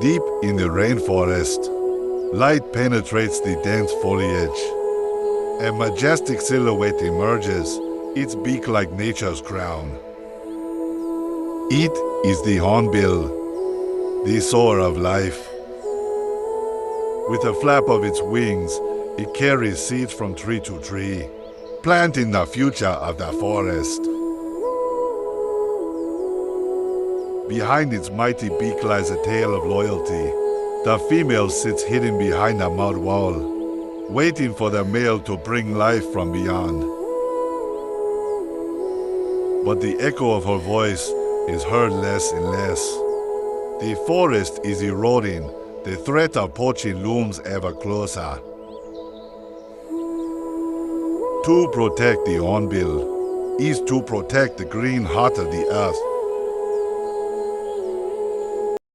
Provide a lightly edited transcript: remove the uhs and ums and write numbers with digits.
Deep in the rainforest, light penetrates the dense foliage. A majestic silhouette emerges, its beak like nature's crown. It is the hornbill, the sower of life. With a flap of its wings, it carries seeds from tree to tree, planting the future of the forest. Behind its mighty beak lies a tale of loyalty. The female sits hidden behind a mud wall, waiting for the male to bring life from beyond. But the echo of her voice is heard less and less. The forest is eroding, the threat of poaching looms ever closer. To protect the hornbill is to protect the green heart of the earth.